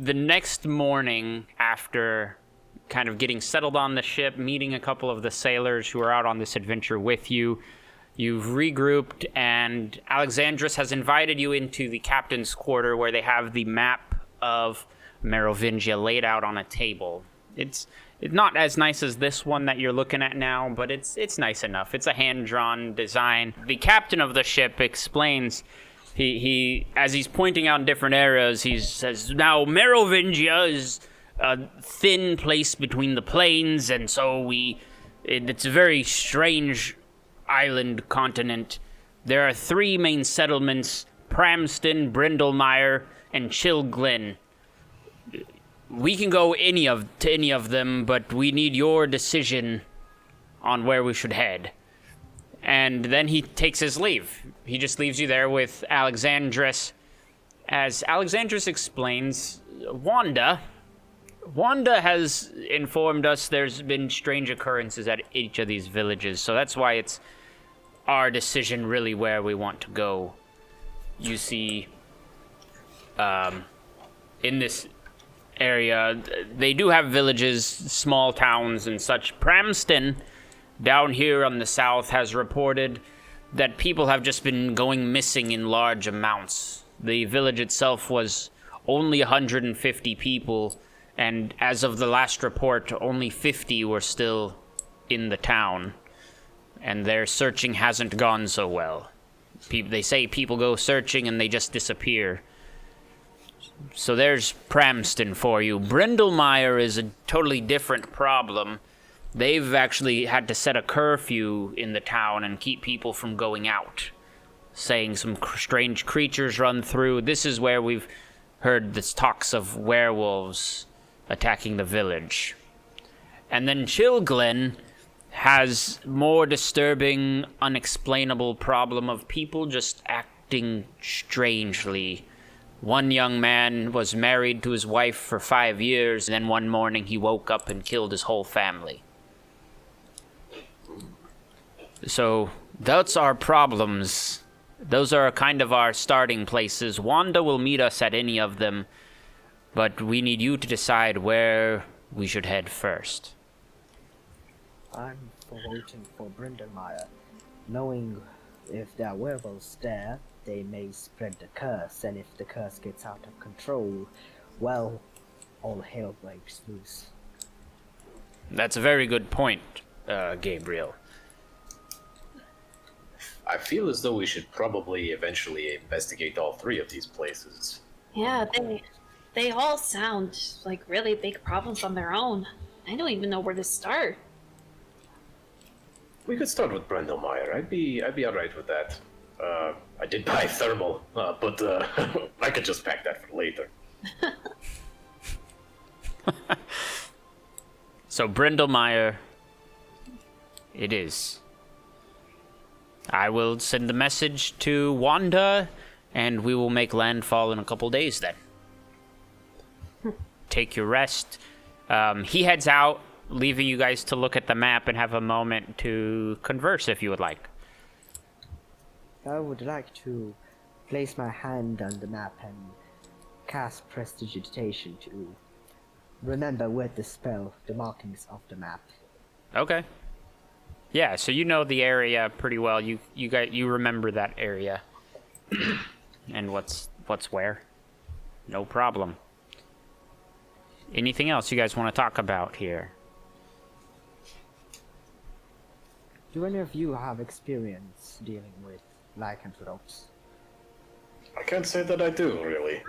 the next morning, after kind of getting settled on the ship, meeting a couple of the sailors who are out on this adventure with you, you've regrouped, and Alexandros has invited you into the captain's quarter where they have the map of Merovingia laid out on a table. It's not as nice as this one that you're looking at now, but it's nice enough. It's a hand-drawn design. The captain of the ship explains, he as he's pointing out different areas, he says, now Merovingia is a thin place between the plains, and so it's a very strange island continent. There are 3 main settlements, Pramston, Brindlemeyer, and Chilglin. We can go to any of them, but we need your decision on where we should head. And then he takes his leave. He just leaves you there with Alexandros. As Alexandros explains, Wanda has informed us there's been strange occurrences at each of these villages, so that's why it's our decision really where we want to go. You see, in this area, they do have villages, small towns and such. Pramston, down here on the south, has reported that people have just been going missing in large amounts. The village itself was only 150 people, and as of the last report, only 50 were still in the town, and their searching hasn't gone so well. They say people go searching and they just disappear. So there's Pramston for you. Brindlemeyer is a totally different problem. They've actually had to set a curfew in the town and keep people from going out, saying some strange creatures run through. This is where we've heard this talks of werewolves attacking the village. And then Chilglin has more disturbing, unexplainable problem of people just acting strangely. One young man was married to his wife for 5 years, and then one morning he woke up and killed his whole family. So, that's our problems. Those are kind of our starting places. Wanda will meet us at any of them, but we need you to decide where we should head first. I'm for waiting for Brindlemeyer, knowing if there are werewolves there, they may spread the curse, and if the curse gets out of control, well, all hell breaks loose. That's a very good point, Gabriel. I feel as though we should probably eventually investigate all 3 of these places. Yeah, they all sound like really big problems on their own. I don't even know where to start. We could start with Brindlemeyer. I'd be alright with that. I did buy thermal, but I could just pack that for later. So Brindlemeyer, it is. I will send the message to Wanda, and we will make landfall in a couple days then. Take your rest. He heads out, leaving you guys to look at the map and have a moment to converse if you would like. I would like to place my hand on the map and cast Prestidigitation to remember with the spell the markings of the map. Okay. Yeah, so you know the area pretty well. You remember that area. And what's where. No problem. Anything else you guys want to talk about here? Do any of you have experience dealing with lycanthropes? I can't say that I do, really.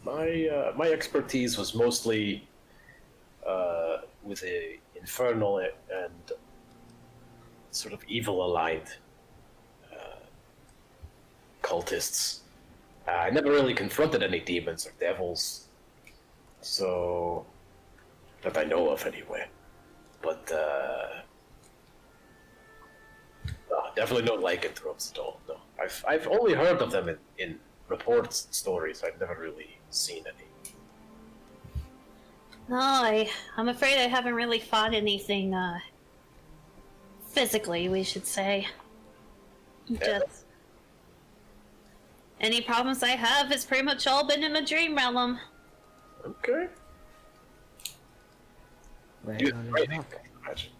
My expertise was mostly with the infernal and sort of evil-aligned cultists. I never really confronted any demons or devils, so that I know of anyway. But definitely no lycanthropes at all. No, I've only heard of them in reports and stories. I've never really seen any. No, I'm afraid I haven't really fought anything, physically, we should say. Yeah. Any problems I have has pretty much all been in the dream realm. Okay. Well, You only luck. imagine.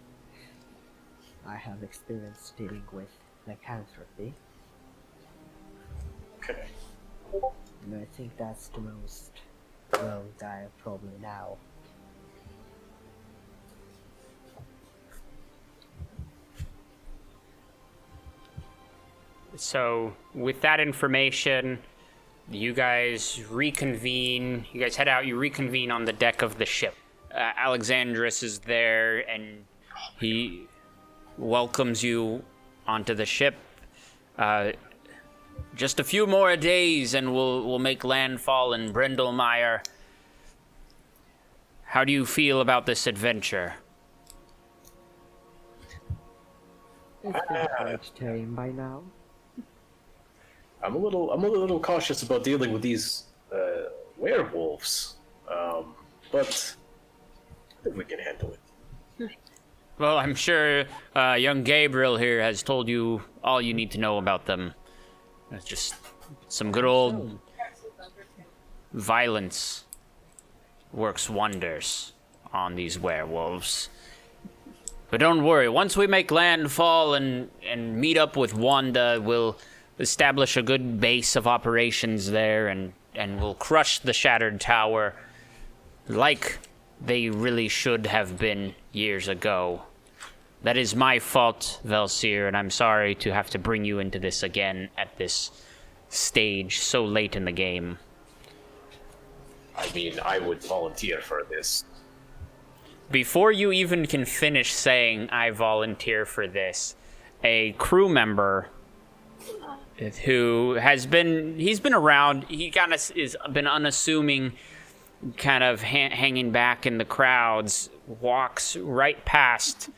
I have experience dealing with lycanthropy, Okay. and I think that's the most road I probably now. So, with that information, you guys reconvene. You guys head out. You reconvene on the deck of the ship. Alexandrus is there, and he welcomes you onto the ship. Just a few more days, and we'll make landfall in Brindlemeyer. How do you feel about this adventure? It's been vegetarian by now. I'm a little cautious about dealing with these werewolves, but I think we can handle it. Well, I'm sure young Gabriel here has told you all you need to know about them. It's just some good old violence works wonders on these werewolves. But don't worry, once we make landfall and meet up with Wanda, we'll establish a good base of operations there, and we'll crush the Shattered Tower like they really should have been years ago. That is my fault, Velsier, and I'm sorry to have to bring you into this again at this stage so late in the game. I mean, I would volunteer for this. Before you even can finish saying, I volunteer for this, a crew member who has been, he's been around, he kind of is been unassuming, kind of hanging back in the crowds, walks right past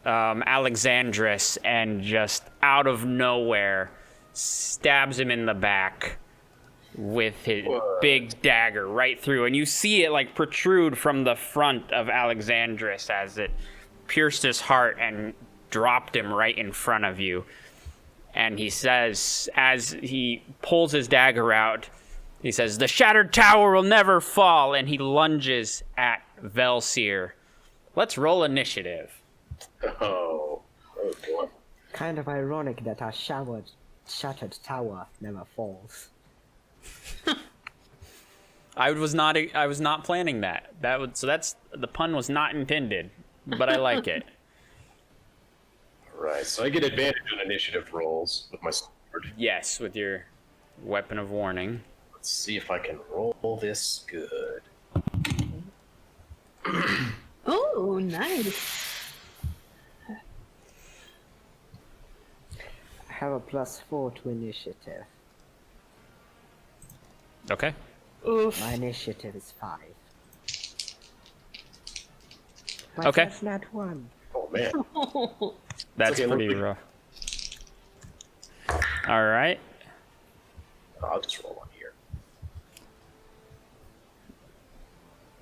Alexandrus and just out of nowhere stabs him in the back with his big dagger right through, and you see it like protrude from the front of Alexandrus as it pierced his heart and dropped him right in front of you. And he says, as he pulls his dagger out, he says, "The Shattered Tower will never fall," and he lunges at Velsier. Let's roll initiative. Oh boy. Kind of ironic that our shattered tower never falls. I was not planning that. So that's the pun was not intended, but I like it. Right, so I get advantage on initiative rolls with my sword. Yes, with your weapon of warning. Let's see if I can roll this good. Oh, nice. I have a +4 to initiative. Okay. Oof. My initiative is 5. Okay. That's not 1. Oh man. That's okay, pretty look- rough. All right. I'll just roll one here.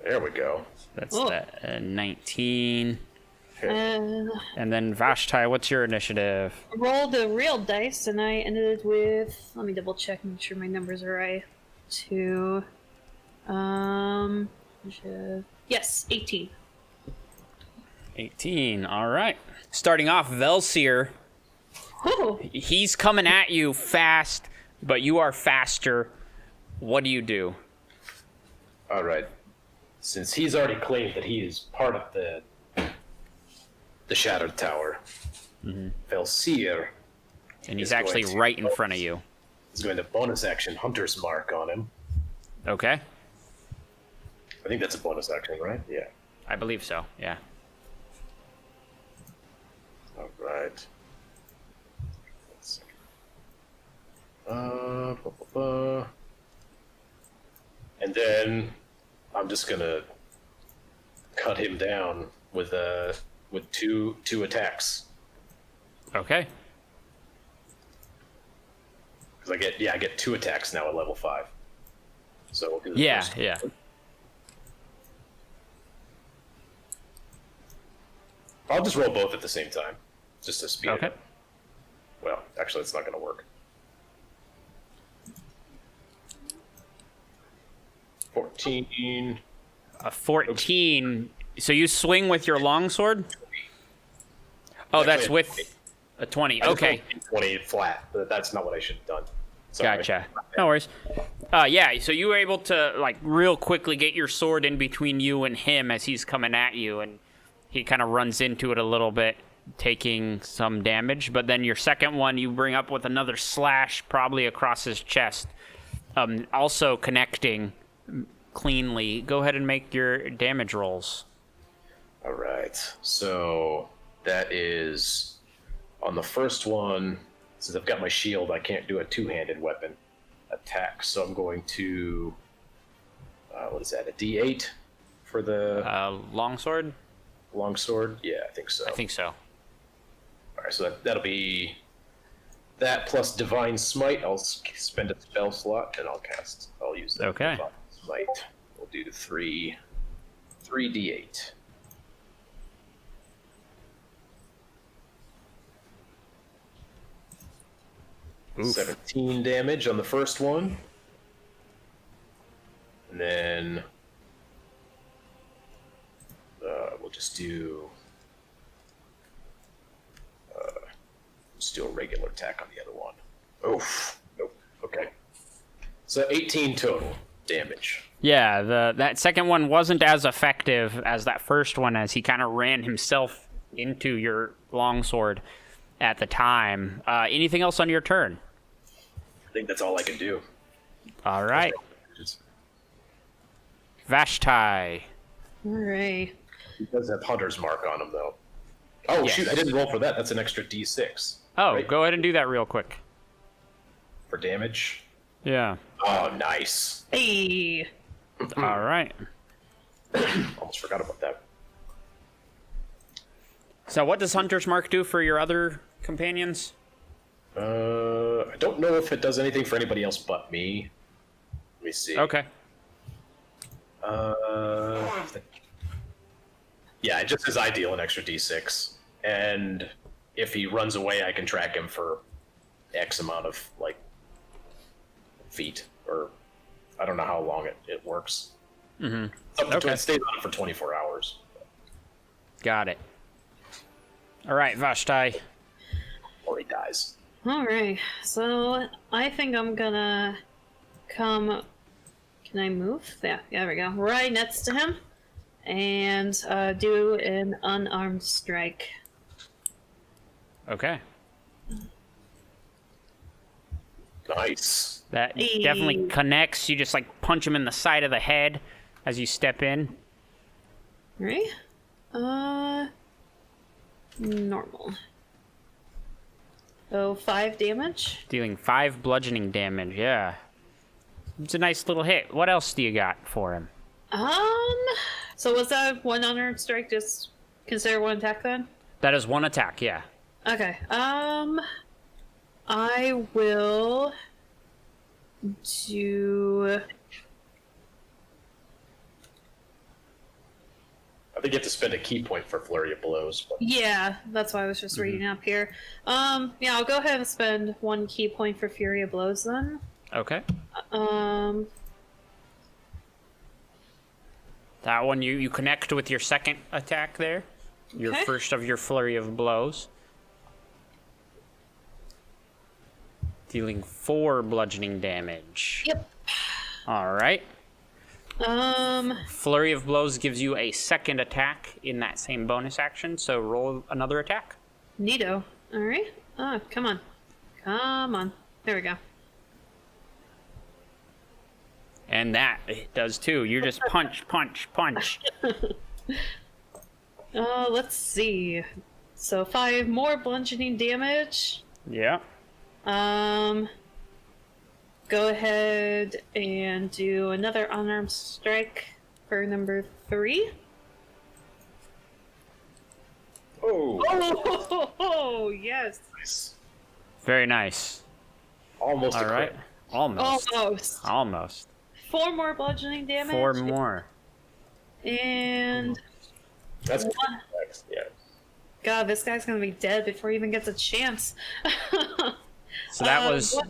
There we go. That's Oh. that 19. Okay. And then Vashti, what's your initiative? Rolled a real dice and I ended with, let me double check, make sure my numbers are right. Yes, 18. 18. All right. Starting off, Velsier. Oh, He's coming at you fast, but you are faster. What do you do? All right. Since he's already claimed that he is part of the Shattered Tower, Velsier And he's He's going actually to- right in front of you. is going to bonus action Hunter's Mark on him. Okay. I think that's a bonus action, right? Yeah. I believe so. Yeah. All right. Let's see. And then I'm just gonna cut him down with two attacks. Okay. Because I get 2 attacks now at level 5. So we'll do the Yeah, first yeah. one. I'll just roll both at the same time, just to speed it Okay. up. Well, actually, it's not going to work. 14. A 14. So you swing with your longsword? Oh, that's with a 20. I just Okay. rolled 20 flat, but that's not what I should have done. Sorry. Gotcha. No worries. Yeah, so you were able to, like, real quickly get your sword in between you and him as he's coming at you, and he kind of runs into it a little bit, taking some damage. But then your second one, you bring up with another slash, probably across his chest, also connecting cleanly. Go ahead and make your damage rolls. All right. So that is on the first one. Since I've got my shield, I can't do a two-handed weapon attack. So I'm going to what is that? A D8 for the Longsword? longsword? Yeah, I think so. I think so. All right, so that'll be that plus divine smite. I'll spend a spell slot and I'll use that. Okay. Divine smite. We'll do 3d8. Oof. 17 damage on the first one. And then we'll just do a regular attack on the other one. Oof. Nope. Okay. So 18 total damage. Yeah, that second one wasn't as effective as that first one, as he kind of ran himself into your longsword at the time. Anything else on your turn? I think that's all I can do. All right. Vashti. Alright. He does have Hunter's Mark on him, though. Oh, Yes. shoot, I didn't roll for that. That's an extra d6. Oh, right? go ahead and do that real quick. For damage. Yeah. Oh, nice. Hey! All right. Almost forgot about that. So what does Hunter's Mark do for your other companions? I don't know if it does anything for anybody else but me. Let me see. Okay. Yeah, it just says I deal an extra d6. And if he runs away, I can track him for X amount of, like, feet. Or I don't know how long it works. Mm-hmm. Okay. Okay. It stays on it for 24 hours. Got it. All right, Vashti. Or he dies. Alright, so I think I'm gonna come. Can I move? Yeah, there we go. Right next to him. And do an unarmed strike. Okay. Nice. That Hey. definitely connects. You just, like, punch him in the side of the head as you step in. Right? Normal. So 5 damage. Dealing 5 bludgeoning damage, yeah. It's a nice little hit. What else do you got for him? So was that one unarmed strike just consider one attack then? That is one attack, yeah. Okay. I will do. I think you have to spend a key point for Flurry of Blows. But Yeah, that's why I was just reading up here. Yeah, I'll go ahead and spend 1 key point for Fury of Blows then. Okay. Um, That one, you connect with your second attack there. Your Okay. first of your flurry of blows. Dealing 4 bludgeoning damage. Yep. All right. Um, Flurry of blows gives you a second attack in that same bonus action, so roll another attack. neato. Alright. Come on. Come on. There we go. And that it does too. You just punch, punch, punch. Let's see. So 5 more bludgeoning damage. Yeah. Go ahead and do another unarmed strike for number 3. oh, Oh, yes. nice. Very nice. Almost All a right. crit. Almost. Almost. Almost. 4 more bludgeoning damage. 4 more. And That's What? next. Yeah. God, this guy's gonna be dead before he even gets a chance. So that was what-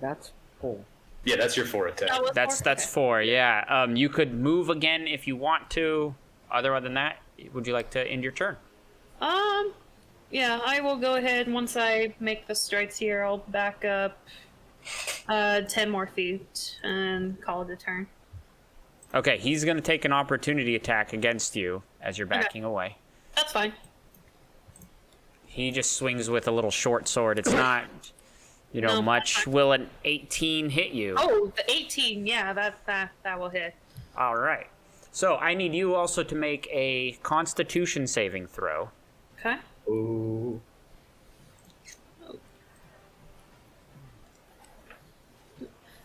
That's 4. Yeah, that's your 4 attack. That was That's four? Okay. 4. Yeah. You could move again if you want to. Other than that, would you like to end your turn? Yeah, I will go ahead. Once I make the strides here, I'll back up 10 more feet and call it a turn. Okay, he's going to take an opportunity attack against you as you're backing away. That's fine. He just swings with a little short sword. It's not, No, much. Will an 18 hit you? Oh, the 18. Yeah, that will hit. All right. So I need you also to make a Constitution saving throw. Okay. Ooh.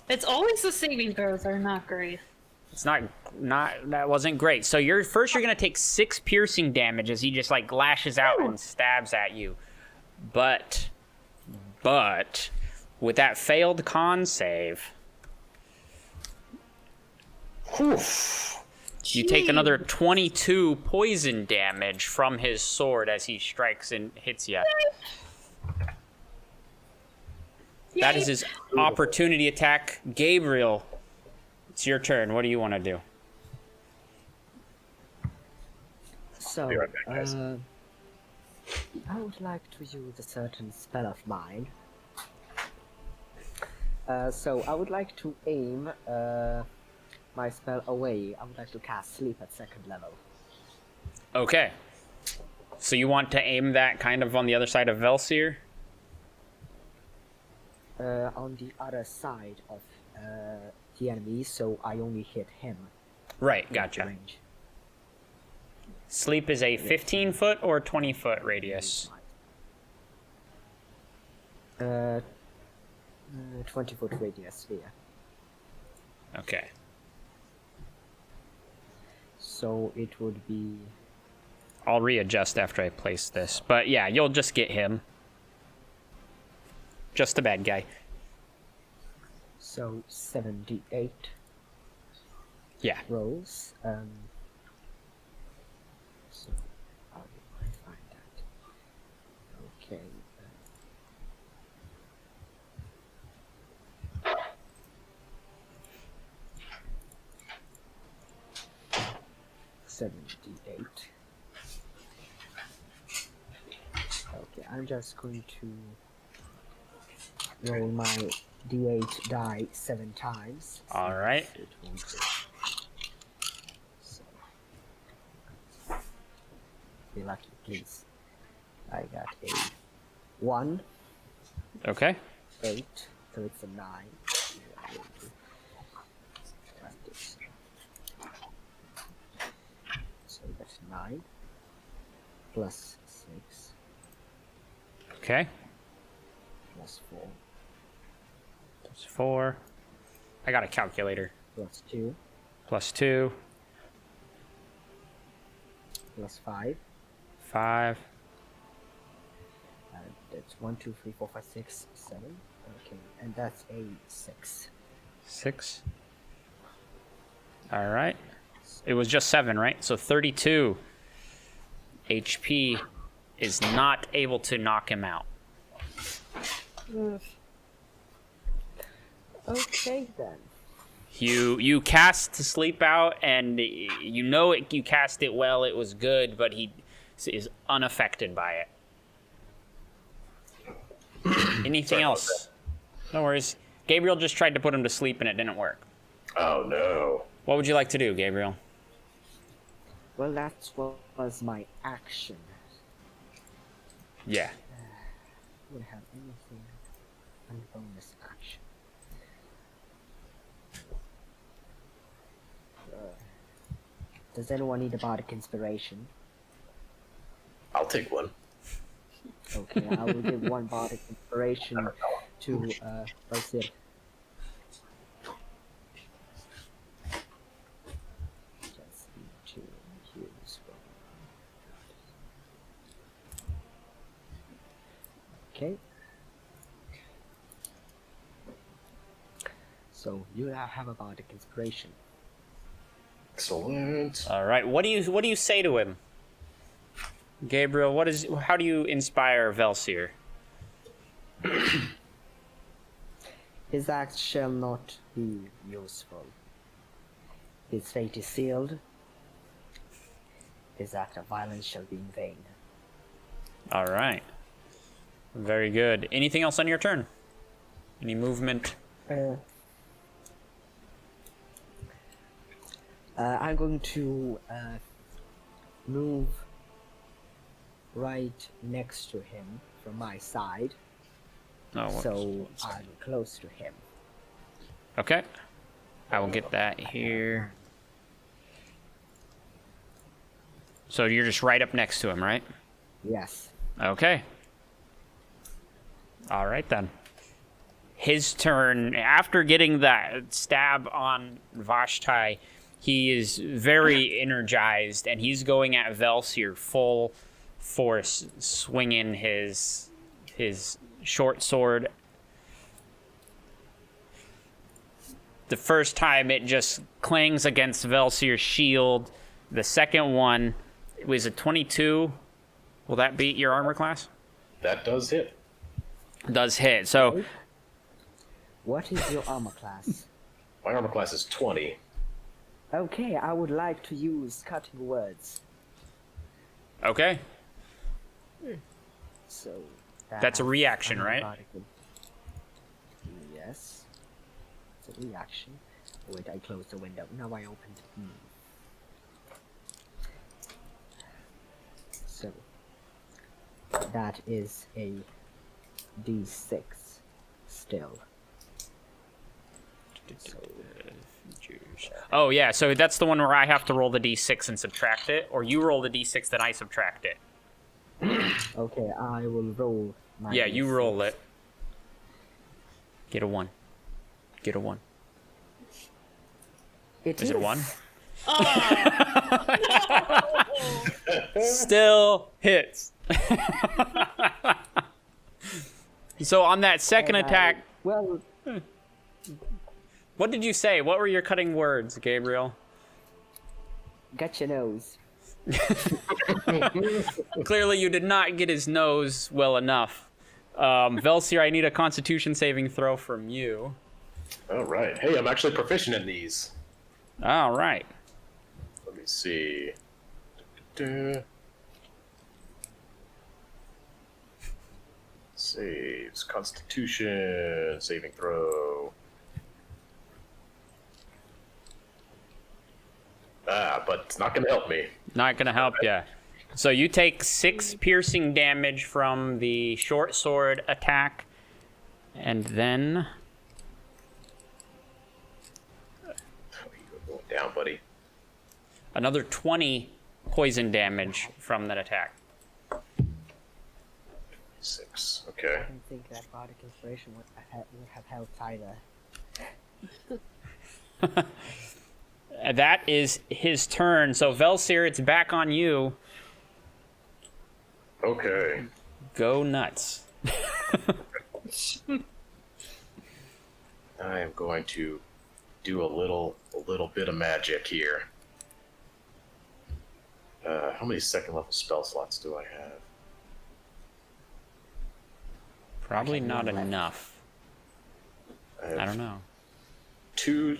It's always the saving throws are not great. It's not that wasn't great. So you're gonna take 6 piercing damage as he just like lashes out and stabs at you. But with that failed con save, you take another 22 poison damage from his sword as he strikes and hits you. That is his opportunity attack. Gabriel, it's your turn. What do you want to do? So, Be right back, guys. I would like to use a certain spell of mine. So I would like to aim my spell away. I would like to cast Sleep at 2nd level. Okay. So you want to aim that kind of on the other side of Velsier? On the other side of the enemy, so I only hit him. Right, gotcha. Range. Sleep is a 15-foot or 20-foot radius? 20-foot radius sphere. Okay. So it would be I'll readjust after I place this. But yeah, you'll just get him. Just the bad guy. so 78 Yeah. rolls. So how do I find that? Okay. 78. Okay, I'm just going to roll my d8 die 7 times. All right. It won't be. So, be lucky, please. I got a 1, Okay. 8, so it's a 9. Like this. So that's 9 plus 6 Okay. plus 4 That's 4. I got a calculator. plus 2 Plus 2. plus 5. 5. That's 1, 2, 3, 4, 5, 6, 7. Okay, and that's a 6. 6. All right. It was just 7, right? So 32 HP is not able to knock him out. Okay then. You cast to sleep out, and you cast it well. It was good, but he is unaffected by it. Anything else? No worries. Gabriel just tried to put him to sleep, and it didn't work. Oh no. What would you like to do, Gabriel? Well, that's what was my action. Yeah. Would have anything on bonus action. Does anyone need a bardic inspiration? I'll take one. Okay, I will give one bardic inspiration to Basir. Just need to use one. Okay. So you have a bardic inspiration. Excellent. All right. What do you say to him, Gabriel? How do you inspire Velsier? His act shall not be useful. His fate is sealed. His act of violence shall be in vain. All right. Very good. Anything else on your turn? Any movement? I'm going to move right next to him from my side, Oh, so I'm close to him. okay. I will get that here. So you're just right up next to him, right? Yes. Okay. All right then. His turn. After getting that stab on Vashti, he is very energized, and he's going at Velsier full force, swinging his short sword. The first time it just clangs against Velsier's shield. The second one was a 22. Will that beat your armor class? That does hit. Does hit. So What is your armor class? My armor class is 20. Okay, I would like to use cutting words. okay. So That's a reaction, right? Yes. It's a reaction. Wait, I closed the window. Now I opened. So that is a D6 still. Oh yeah, so that's the one where I have to roll the d6 and subtract it, or you roll the d6 then I subtract it. Okay, I will roll my Yeah, you D6. roll it. Get a 1. Get a 1. Is it a 1? Still hits. So on that second And attack, well, what did you say? What were your cutting words, Gabriel? got your nose. Clearly you did not get his nose well enough. Velsier, I need a constitution saving throw from you. All right. Hey, I'm actually proficient in these. All right. Let me see. Da-da-da. Saves. Constitution. Saving throw. But it's not going to help me. Not gonna help ya. So you take 6 piercing damage from the short sword attack, and then You're going down, buddy. another 20 poison damage from that attack. 6. Okay. I don't think that bardic inspiration would have helped either. That is his turn. So Velsier, it's back on you. Okay. Go nuts. I am going to do a little bit of magic here. How many second level spell slots do I have? Probably not enough. I I don't know. 2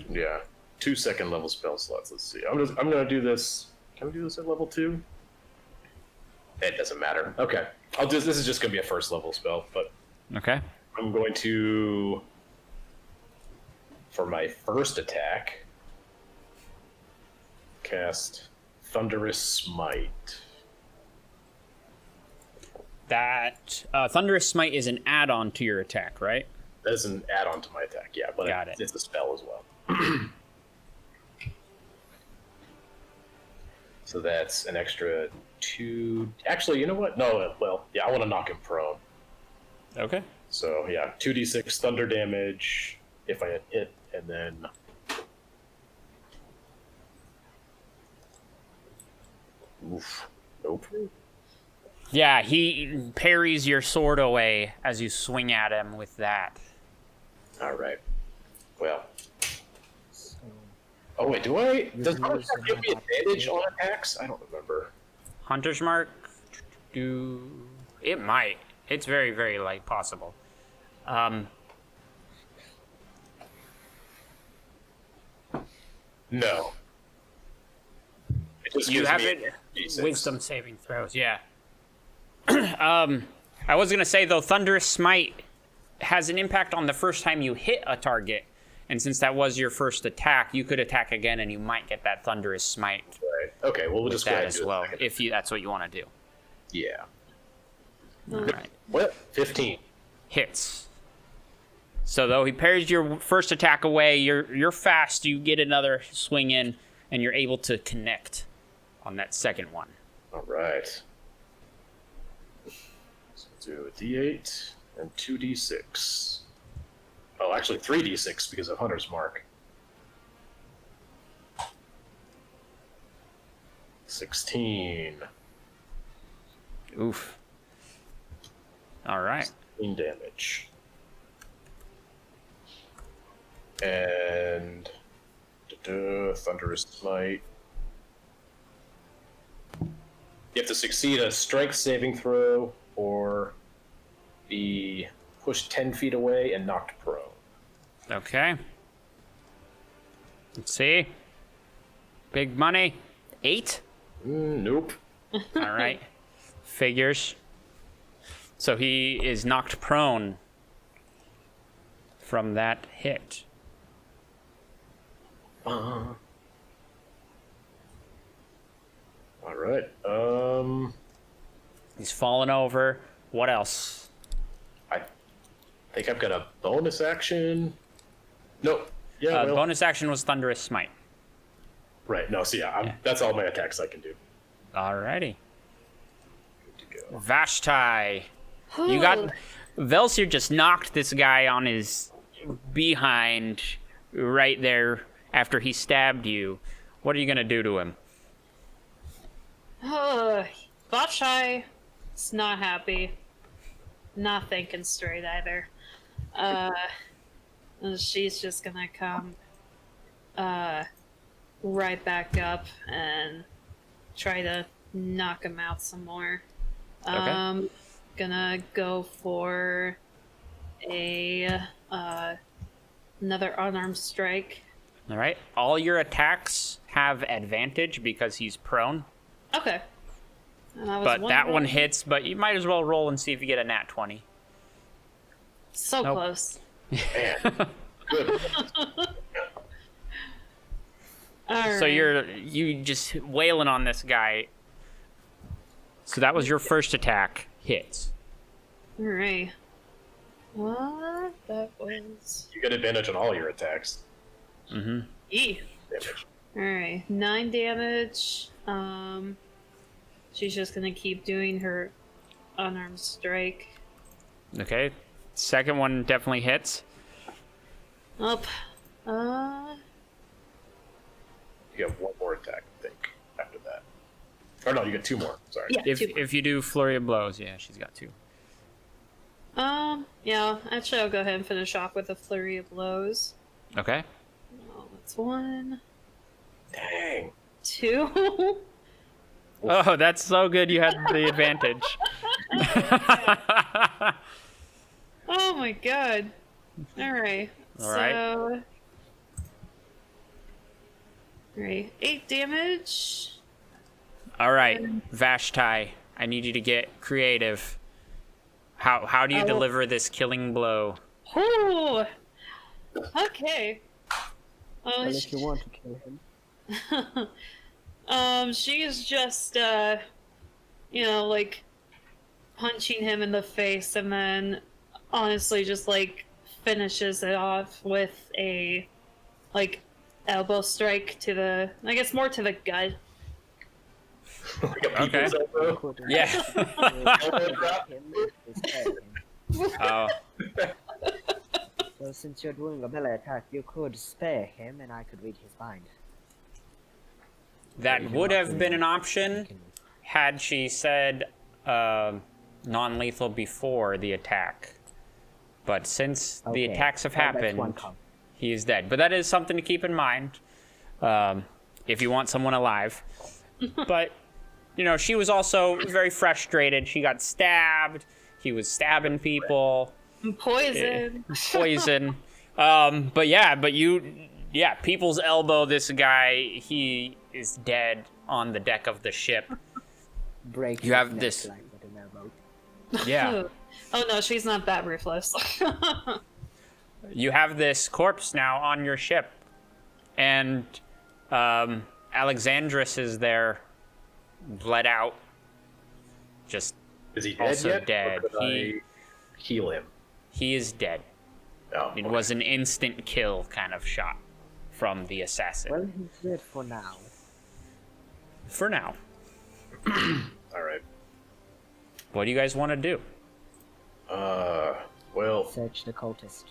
second level spell slots. Let's see. I'm gonna do this. Can we do this at level 2? It doesn't matter. Okay. This is just gonna be a first level spell, but Okay. I'm going to, for my first attack, cast Thunderous Smite. That Thunderous Smite is an add-on to your attack, right? That's an add-on to my attack, yeah, but Got it. it's a spell as well. So that's an extra 2. Actually, you know what? No, well, yeah, I want to knock him prone. Okay. So yeah, 2d6 thunder damage if I hit, and then oof, nope. Yeah, he parries your sword away as you swing at him with that. All right. Well, So oh wait, do I? Does You're Hunter's Mark give me using advantage on attacks? I don't remember. Hunter's Mark? It might. It's very, very possible. No. It just You gives have me it. D6. Wisdom saving throws. Yeah. I was gonna say though, Thunderous Smite has an impact on the first time you hit a target, and since that was your first attack, you could attack again, and you might get that Thunderous Smite Right. Okay, well, we'll with just go that ahead and as do well, the second. if that's what you want to do. Yeah. All right. What? 15. Hits. So though he parries your first attack away, you're fast. You get another swing in, and you're able to connect on that second one. All right. So do a D8 and 2D6. Oh, actually 3D6 because of Hunter's Mark. 16. Oof. All right. 16 damage. And Thunderous Smite. You have to succeed a strength saving throw or be pushed 10 feet away and knocked prone. Okay. Let's see. Big money. 8? Nope. All right. Figures. So he is knocked prone from that hit. All right. He's fallen over. What else? I think I've got a bonus action. Nope. Yeah. well, Bonus action was Thunderous Smite. Right. No. So yeah, that's all my attacks I can do. Alrighty. Good to go. Vashti. You got... Velsier just knocked this guy on his behind right there after he stabbed you. What are you gonna do to him? Vashti is not happy. Not thinking straight either. She's just gonna come right back up and try to knock him out some more. Okay. Gonna go for a another unarmed strike. All right. All your attacks have advantage because he's prone. Okay. And I was But that one wondering- hits, but you might as well roll and see if you get a nat 20. So Nope. close. Man. Good. All So right. you just wailing on this guy. So that was your first attack. Hits. All right. What? That was You get advantage on all your attacks. Mm-hmm. E. Damage. All right, 9 damage. She's just gonna keep doing her unarmed strike. Okay. Second one definitely hits. Up. You have one more attack, I think, after that. Or no, you get two more. Sorry. Yeah. If 2. if you do flurry of blows, yeah, she's got 2. Yeah. Actually, I'll go ahead and finish off with a flurry of blows. Okay. Oh, that's 1, Dang. 2. Oh, that's so good. You had the advantage. Oh my god. All right. All right. So. All right, 8 damage. All right, Vashti, I need you to get creative. How do you deliver this killing blow? Oh. Okay. Well, if you want to kill him. She's just, like, punching him in the face and then honestly just, like, finishes it off with a, like, elbow strike to the, I guess more to the gut. Like a people's elbow. Yeah. Oh, So since you're doing a melee attack, you could spare him and I could read his mind. that would have been an option had she said non-lethal before the attack. But since the Okay, attacks have well, that's happened, one count. he is dead. But that is something to keep in mind if you want someone alive. But, she was also very frustrated. She got stabbed. He was stabbing people. Poison. Poison. But you yeah, people's elbow this guy. He is dead on the deck of the ship. Break You have his neck this- like with an elbow. Yeah. Oh no, she's not that ruthless. You have this corpse now on your ship, and Alexandrus is there, bled out, just Is he dead also yet? dead. Or could I heal him? he is dead. Oh, It okay. was an instant kill kind of shot from the assassin. Well, he's dead for now. For now, All right. what do you guys want to do? Well, Search the cultist.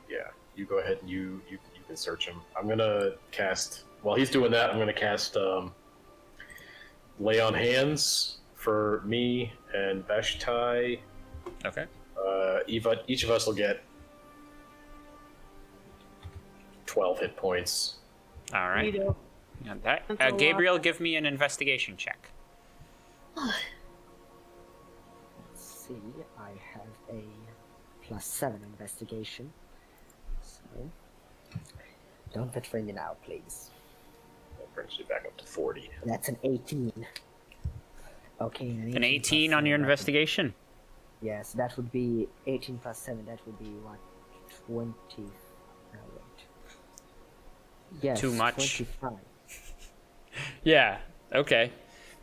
yeah. You go ahead and you can search him. I'm gonna cast. While he's doing that, I'm gonna cast Lay on Hands for me and Vashtai. Okay. Eva, each of us will get 12 hit points. All right. You Got that. That's a lot. Gabriel, give me an investigation check. Let's see, I have a +7 investigation. So, don't betray me now, please. That brings you back up to 40. That's an 18. Okay, An 18 plus on your 7, investigation. Yes, that would be 18 plus 7. That would be what? 20. No, wait. Yes, Too much. 25. Yeah. Okay.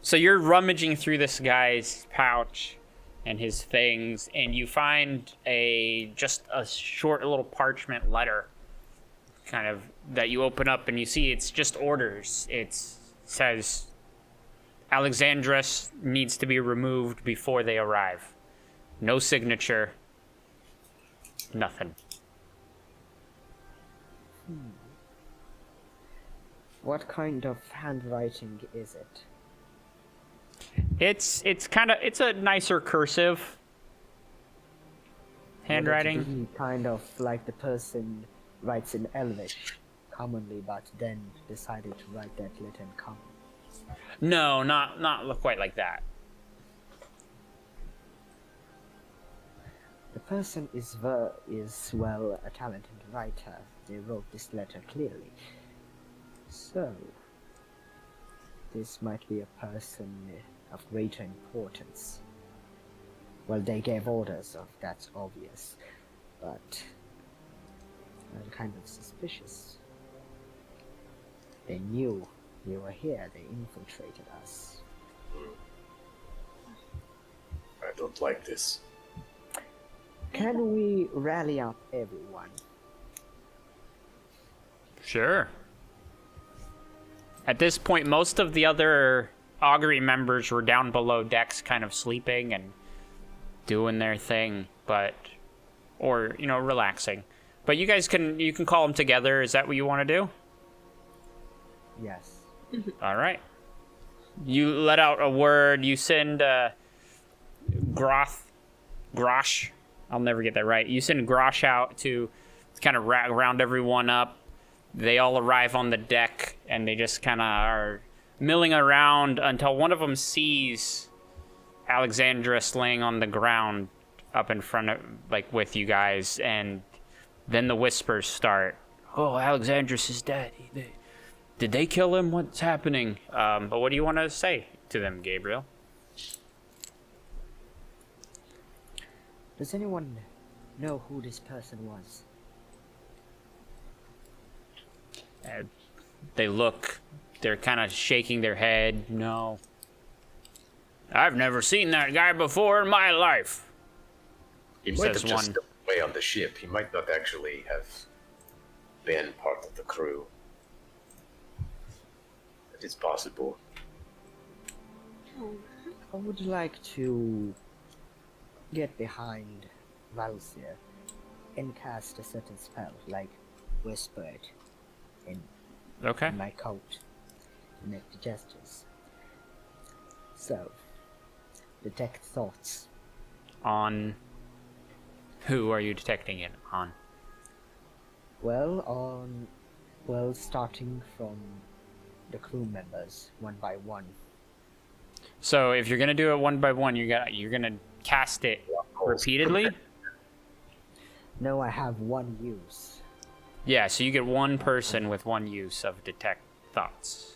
So you're rummaging through this guy's pouch and his things, and you find just a short little parchment letter, kind of, that you open up, and you see it's just orders. It says Alexandrus needs to be removed before they arrive. No signature. Nothing. What kind of handwriting is it? It's a nicer cursive handwriting. Would it be kind of like the person writes in Elvish commonly, but then decided to write that letter in common. No, not quite like that. The person is well a talented writer. They wrote this letter clearly. So, this might be a person of greater importance. Well, they gave orders of that's obvious, but I'm kind of suspicious. They knew we were here. They infiltrated us. I don't like this. Can we rally up everyone? Sure. At this point, most of the other augury members were down below decks, kind of sleeping and doing their thing, or relaxing. But you guys you can call them together. Is that what you want to do? Yes. All right. You let out a word. You send Grosh. I'll never get that right. You send Grosh out to kind of round everyone up. They all arrive on the deck, and they just kind of are milling around until one of them sees Alexandrus laying on the ground up in front of, with you guys, and then the whispers start. Oh, Alexandrus is dead. Did they kill him? What's happening? But what do you want to say to them, Gabriel? Does anyone know who this person was? They look. They're kind of shaking their head. No. I've never seen that guy before in my life. He might Says have just one. stepped away on the ship. He might not actually have been part of the crew. It is possible. I would like to get behind Valsir and cast a certain spell, like whisper it in Okay. my coat to make the gestures. So, detect thoughts. On who are you detecting it on? Well, starting from the crew members, one by one. So if you're gonna do it one by one, you're gonna cast it repeatedly. No, I have one use. Yeah, so you get one person with one use of detect thoughts.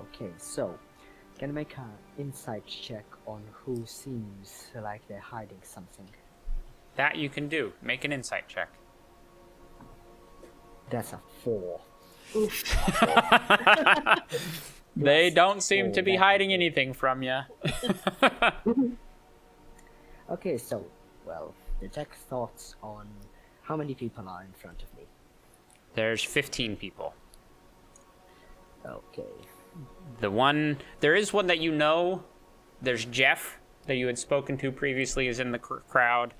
Okay, so can I make an insight check on who seems like they're hiding something? That you can do. Make an insight check. That's a 4. They Plus don't seem 4, to be that's hiding okay. anything from you. Okay, so, well, detect thoughts on how many people are in front of me. There's 15 people. Okay. There is one that you know. There's Jeff that you had spoken to previously is in the crowd.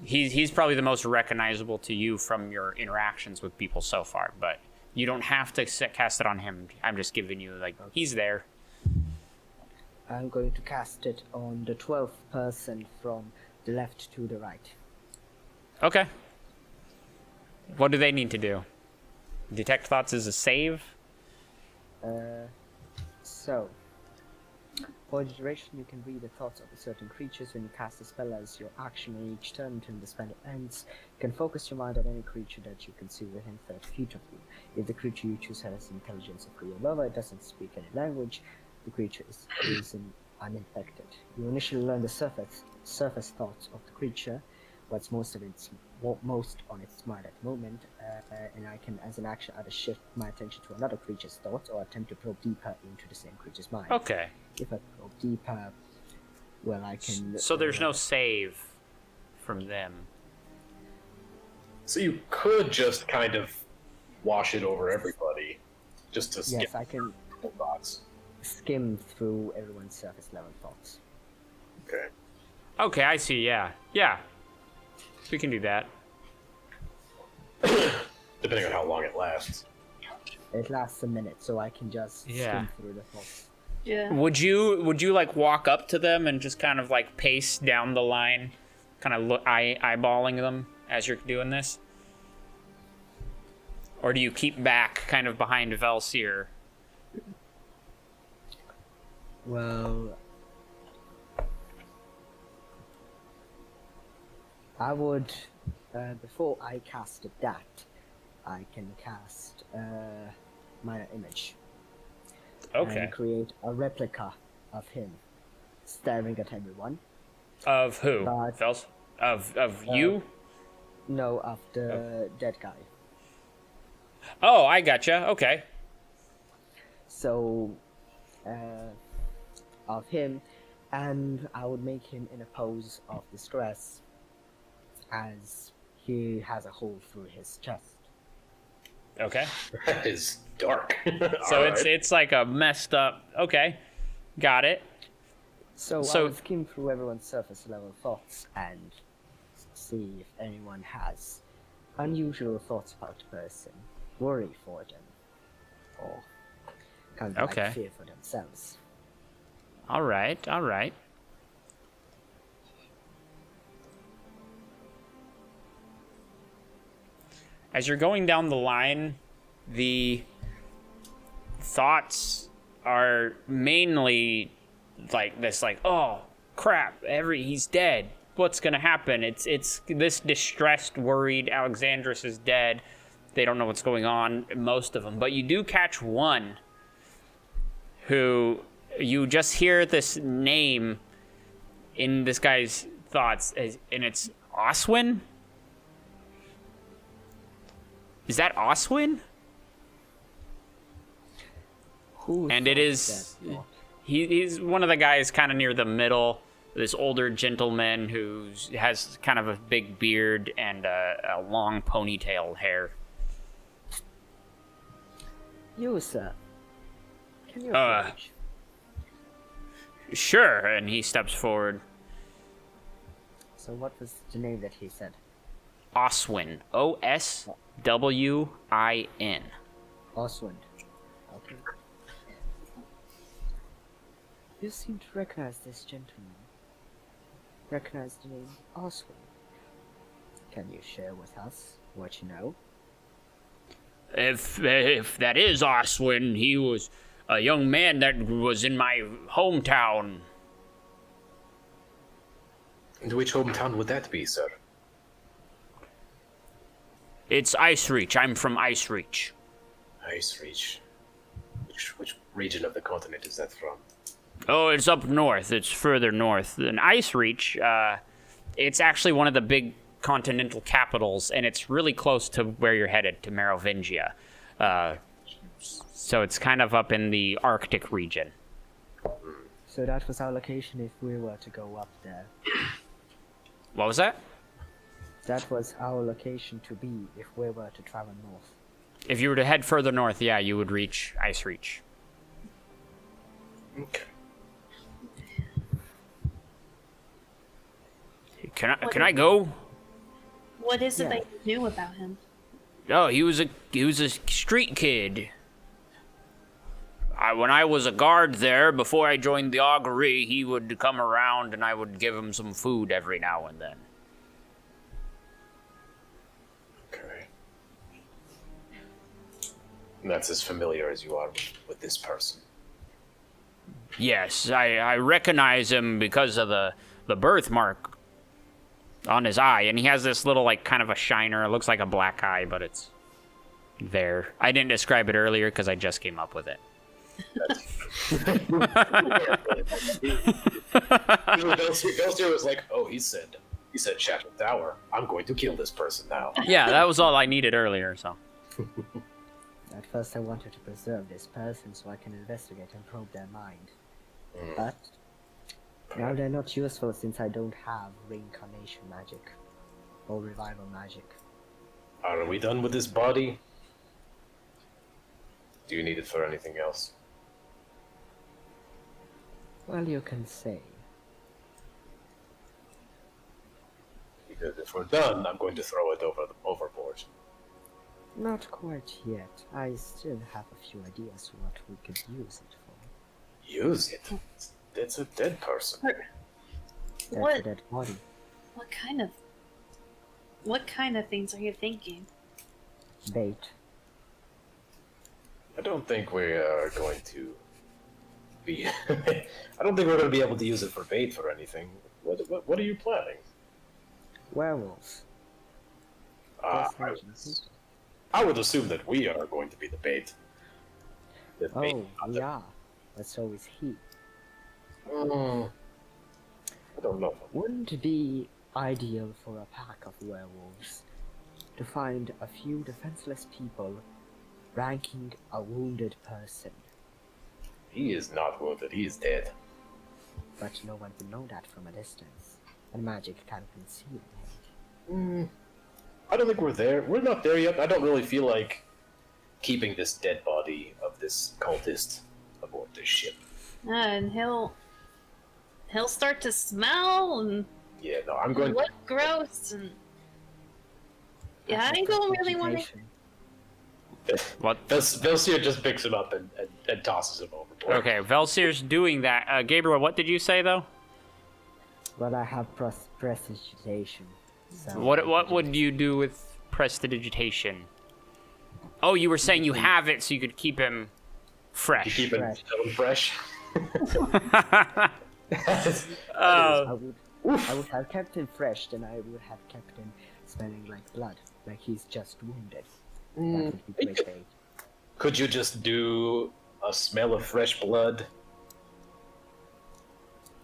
He's probably the most recognizable to you from your interactions with people so far, but you don't have to cast it on him. I'm just giving you, like, he's there. I'm going to cast it on the 12th person from the left to the right. Okay. What do they need to do? Detect thoughts is a save? So, for the duration, you can read the thoughts of certain creatures when you cast a spell as your action on each turn until the spell ends. You can focus your mind on any creature that you can see within 30 feet of you. If the creature you choose has intelligence of 3 or lower, it doesn't speak any language, the creature is uninfected. You initially learn the surface thoughts of the creature, what's most on its mind at the moment, and I can, as an action, either shift my attention to another creature's thoughts or attempt to probe deeper into the same creature's mind. Okay. If I probe deeper, well, I can... So there's no save from them. So you could just kind of wash it over everybody, just to skip Yes, I can thoughts. skim through everyone's surface level thoughts. Okay. Okay, I see, yeah. Yeah. We can do that. Depending on how long it lasts. It lasts a minute, so I can just Yeah. skim through the thoughts. Yeah. Would you like walk up to them and just kind of like pace down the line, kind of eyeballing them as you're doing this? Or do you keep back kind of behind Velseer? Well, I would, before I casted that, I can cast Minor Image. Okay. And create a replica of him, staring at everyone. Of who? But- Vels? Of you? No, of the dead guy. Oh, I gotcha. Okay. So, of him, and I would make him in a pose of distress, as he has a hole through his chest. Okay. That is dark. So Alright. it's like a messed up. Okay. Got it. So I So- would skim through everyone's surface level thoughts and see if anyone has unusual thoughts about the person, worry for them, or kind of Okay. like fear for themselves. All right. All right. As you're going down the line, the thoughts are mainly like this, like, oh crap, he's dead. What's gonna happen? It's this distressed, worried Alexandros is dead. They don't know what's going on, most of them. But you do catch one who you just hear this name in this guy's thoughts, and it's Oswin? Is that Oswin? Who And it thought is- that thought? He's one of the guys kind of near the middle, this older gentleman who has kind of a big beard and a long ponytail hair. You, sir. Can you Uh, approach? Sure, and he steps forward. So what was the name that he said? Oswin. Oswin. Oswald. Okay. You seem to recognize this gentleman. Recognize the name Oswald. Can you share with us what you know? If that is Oswin, he was a young man that was in my hometown. And which hometown would that be, sir? It's Ice Reach. I'm from Ice Reach. Ice Reach. Which region of the continent is that from? Oh, it's up north. It's further north than Ice Reach. It's actually one of the big continental capitals, and it's really close to where you're headed, to Merovingia. So it's kind of up in the Arctic region. So that was our location if we were to go up there. What was that? That was our location to be if we were to travel north. If you were to head further north, yeah, you would reach Ice Reach. Okay. Can I go? What is it Yeah. that you knew about him? Oh, he was a street kid. When I was a guard there, before I joined the augury, he would come around and I would give him some food every now and then. Okay. And that's as familiar as you are with this person. Yes, I recognize him because of the birthmark on his eye, and he has this little, like, kind of a shiner. It looks like a black eye, but it's there. I didn't describe it earlier because I just came up with it. Belsier was like, oh, he said Shattered Tower. I'm going to kill this person now. Yeah, that was all I needed earlier, so. At first I wanted to preserve this person so I can investigate and probe their mind. But now they're not useful since I don't have reincarnation magic or revival magic. Are we done with this body? Do you need it for anything else? Well, you can say. Because if we're done, I'm going to throw it overboard. Not quite yet. I still have a few ideas what we could use it for. Use it? It's a dead person. That's What? a dead body. What kind of things are you thinking? Bait. I don't think we are going to be... I don't think we're going to be able to use it for bait for anything. What are you planning? Werewolves. Uh, Yes, I would assume that we are going to be the bait. The bait. Oh, we are. But so is he. I don't know. Wouldn't it be ideal for a pack of werewolves to find a few defenseless people ranking a wounded person? He is not wounded. He is dead. But no one will know that from a distance, and magic can't conceal him. I don't think we're there. We're not there yet. I don't really feel like keeping this dead body of this cultist aboard this ship. And he'll start to smell and Yeah, no, I'm going. look gross and yeah, I don't really want to. What? Velsier just picks him up and tosses him overboard. Okay, Velsir's doing that. Gabriel, what did you say, though? Well, I have prestidigitation. So What would you do with prestidigitation? Oh, you were saying you have it so you could keep him You fresh. keep him fresh. I would have kept him fresh, then I would have kept him smelling like blood, like he's just wounded. That would be great bait. Could you just do a smell of fresh blood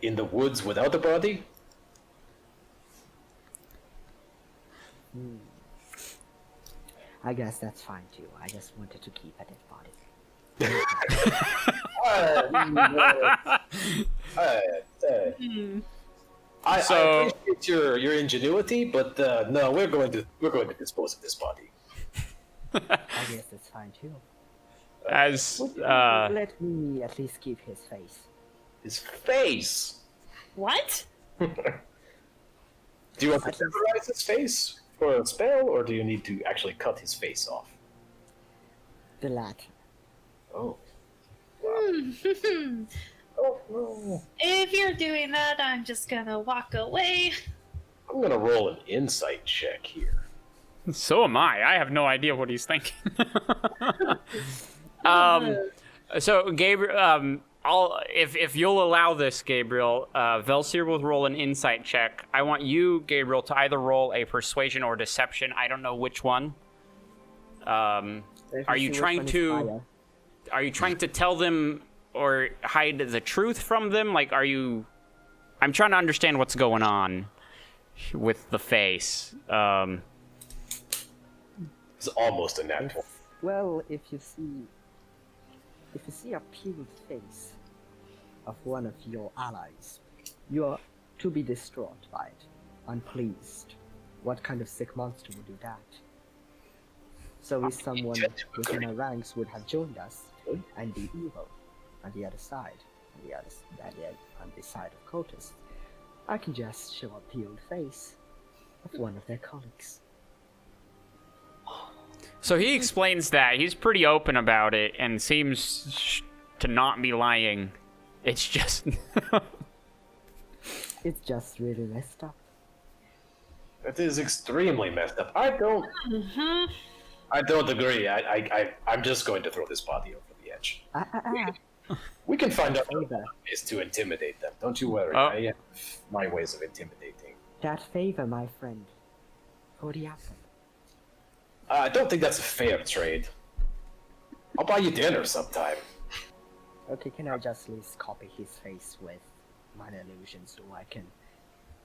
in the woods without the body? I guess that's fine too. I just wanted to keep a dead body. I So- appreciate your ingenuity, but no, we're going to dispose of this body. I guess that's fine too. As Let me at least keep his face. His face. What? Do you want to temporize his face for a spell, or do you need to actually cut his face off? The latter. Oh. Hmm. Oh no. If you're doing that, I'm just gonna walk away. I'm gonna roll an insight check here. So am I. I have no idea what he's thinking. So Gabriel, if you'll allow this, Gabriel, Velsier will roll an insight check. I want you, Gabriel, to either roll a persuasion or deception. I don't know which one. Are you trying to tell them or hide the truth from them? Like, I'm trying to understand what's going on with the face. It's almost a nat 20. Well, if you see a peeled face of one of your allies, you are to be distraught by it, unpleased. What kind of sick monster would do that? So if someone within our ranks would have joined us and be evil on the other side, on the side of cultists, I can just show a peeled face of one of their colleagues. So he explains that. He's pretty open about it and seems to not be lying. It's just... It's just really messed up. It is extremely messed up. I don't agree. I'm just going to throw this body over the edge. We can find out ways to intimidate them. Don't you worry. Oh. I have my ways of intimidating. That favor, my friend, for the apple. I don't think that's a fair trade. I'll buy you dinner sometime. Okay, can I just at least copy his face with minor illusions so I can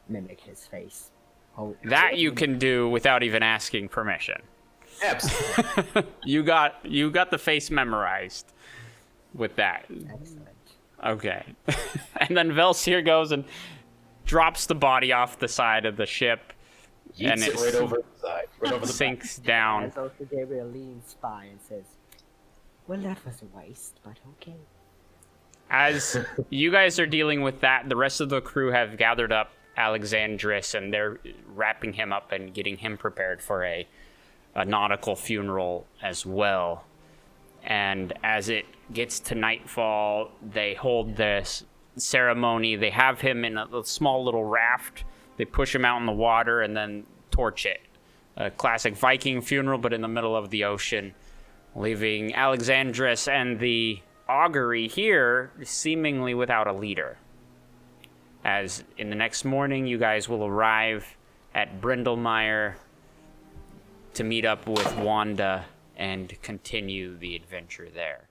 mimic his face? That you can do without even asking permission. Absolutely. You got the face memorized with that. Excellent. Okay. And then Velsier goes and drops the body off the side of the ship. Yeets it right over the side. Right over the sinks down. As also Gabriel leans by and says, well, that was a waste, but okay. As you guys are dealing with that, the rest of the crew have gathered up Alexandris, and they're wrapping him up and getting him prepared for a nautical funeral as well. And as it gets to nightfall, they hold this ceremony. They have him in a small little raft. They push him out in the water and then torch it. A classic Viking funeral, but in the middle of the ocean, leaving Alexandris and the augury here seemingly without a leader. As in the next morning, you guys will arrive at Brindlemeyer to meet up with Wanda and continue the adventure there.